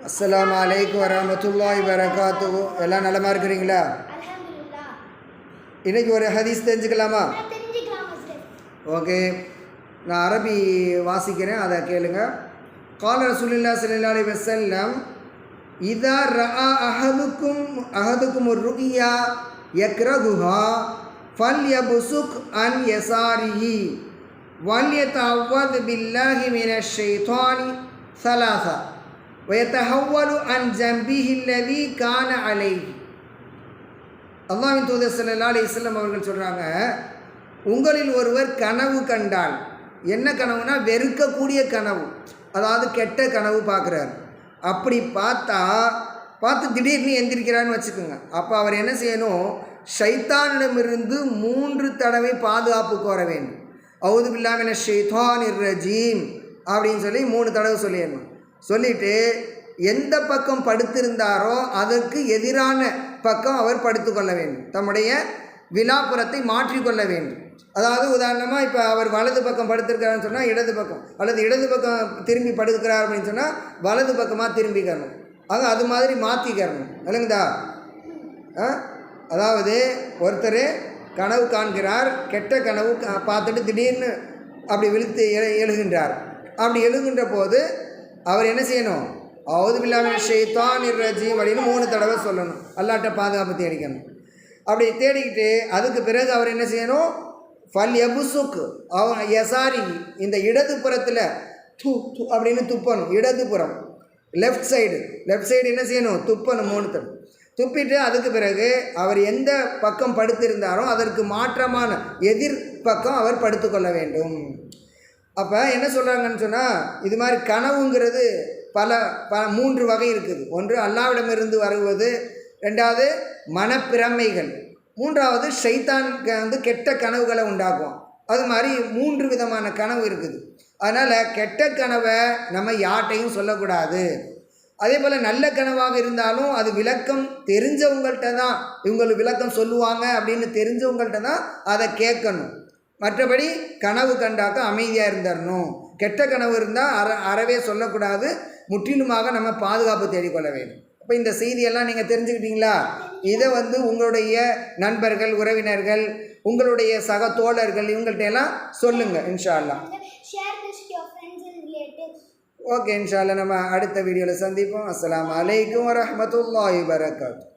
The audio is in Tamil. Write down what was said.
அஸ்ஸலாமு அலைக்கும் வரஹ்மத்துல்லாஹி வபரகாத்துஹு. எல்லாம் நலமாக இருக்கிறீங்களா? இன்றைக்கி ஒரு ஹதீஸ் தெரிஞ்சுக்கலாமா? ஓகே, நான் அரபி வாசிக்கிறேன், அதை கேளுங்க. கால ரசூலுல்லாஹி ஸல்லல்லாஹு அலைஹி வஸல்லம் இதா ரஆ அஹதுக்கும் ருயா யக்ரஹுஹா ஃபல்யப்சுக் அன் யசாரிஹி வல்யதஅவ்வது பில்லாஹி மினஷ் ஷைத்தானி ஸலாஸா வயத்தஹவ்வலு அன் ஜம்பிஹி அல்லதி கான அலைஹி. அல்லாஹ்வின் தூதர் ஸல்லல்லாஹு அலைஹி வஸல்லம் அவர்கள் சொல்கிறாங்க, உங்களில் ஒருவர் கனவு கண்டால், என்ன கனவுனா வெறுக்கக்கூடிய கனவு, அதாவது கெட்ட கனவு பார்க்குறாரு. அப்படி பார்த்து திடீர்னு எந்திரிக்கிறான்னு வச்சுக்கோங்க. அப்போ அவர் என்ன செய்யணும்? ஷைத்தானிடமிருந்து 3 தடவை பாதுகாப்பு கோர வேண்டும். அவுது பில்லாஹி மினஷ் ஷைத்தானிர் ரஜீம் அப்படின்னு சொல்லி 3 தடவை சொல்லிடணும். சொல்லிவிட்டு எந்த பக்கம் படுத்திருந்தாரோ அதற்கு எதிரான பக்கம் அவர் படுத்துக்கொள்ள வேண்டும். தம்முடைய விலாப்புறத்தை மாற்றிக்கொள்ள வேண்டும். அதாவது உதாரணமாக இப்போ அவர் வலது பக்கம் படுத்திருக்காருன்னு சொன்னால் இடது பக்கம், அல்லது இடது பக்கம் திரும்பி படுக்கிறார் அப்படின்னு சொன்னால் வலது பக்கமாக திரும்பிக்கணும். அது மாதிரி மாற்றிக்கணும், இல்லைங்கதா? அதாவது ஒருத்தர் கனவு காண்கிறார், கெட்ட கனவு பார்த்துட்டு திடீர்னு அப்படி விழுத்து எழுகின்றார். அப்படி எழுகின்ற போது அவர் என்ன செய்யணும்? அவுது பில்லாஹி மினஷ் ஷைத்தானிர் ரஜீம் அப்படின்னு 3 தடவை சொல்லணும். அல்லாஹ்ட்ட பாதுகாப்பு தேடிக்கணும். அப்படி தேடிக்கிட்டு அதுக்கு பிறகு அவர் என்ன செய்யணும்? ஃபல் யபுசுக் யசாரி, இந்த இடது புறத்தில் அப்படின்னு துப்பணும். இடதுபுறம், லெஃப்ட் சைடு என்ன செய்யணும்? துப்பணும் 3 தடவை. துப்பிட்டு அதுக்கு பிறகு அவர் எந்த பக்கம் படுத்திருந்தாரோ அதற்கு மாற்றமான எதிர் பக்கம் அவர் படுத்துக்கொள்ள வேண்டும். அப்போ என்ன சொல்கிறாங்கன்னு சொன்னால், இது மாதிரி கனவுங்கிறது பல 3 வகை இருக்குது. ஒன்று அல்லாஹ்விடமிருந்து வருவது, 2வது மனப்பிரமைகள், 3வது ஷைத்தான் கெட்ட கனவுகளை உண்டாக்கும். அது மாதிரி 3 விதமான கனவு இருக்குது. அதனால் கெட்ட கனவை நம்ம யார்ட்டையும் சொல்லக்கூடாது. அதே போல் நல்ல கனவாக இருந்தாலும் அது விளக்கம் தெரிஞ்சவங்கள்ட்ட தான், இவங்களுக்கு விளக்கம் சொல்லுவாங்க அப்படின்னு தெரிஞ்சவங்கள்ட்ட தான் அதை கேட்கணும். மற்றபடி கனவு கண்டாக்க அமைதியாக இருந்துடணும். கெட்ட கனவு இருந்தால் அறவே சொல்லக்கூடாது. முற்றிலுமாக நம்ம பாதுகாப்பு தேடிக்கொள்ள வேண்டும். அப்போ இந்த செய்தியெல்லாம் நீங்கள் தெரிஞ்சுக்கிட்டீங்களா? இதை உங்களுடைய நண்பர்கள், உறவினர்கள், உங்களுடைய சக தோழர்கள், இவங்கள்ட்ட எல்லாம் சொல்லுங்கள் இன்ஷா அல்லாஹ். ஓகே, இன்ஷா அல்லாஹ் நம்ம அடுத்த வீடியோவில் சந்திப்போம். அஸ்ஸலாமு அலைக்கும் வரஹ்மத்துல்லாஹி வபரகாத்துஹு.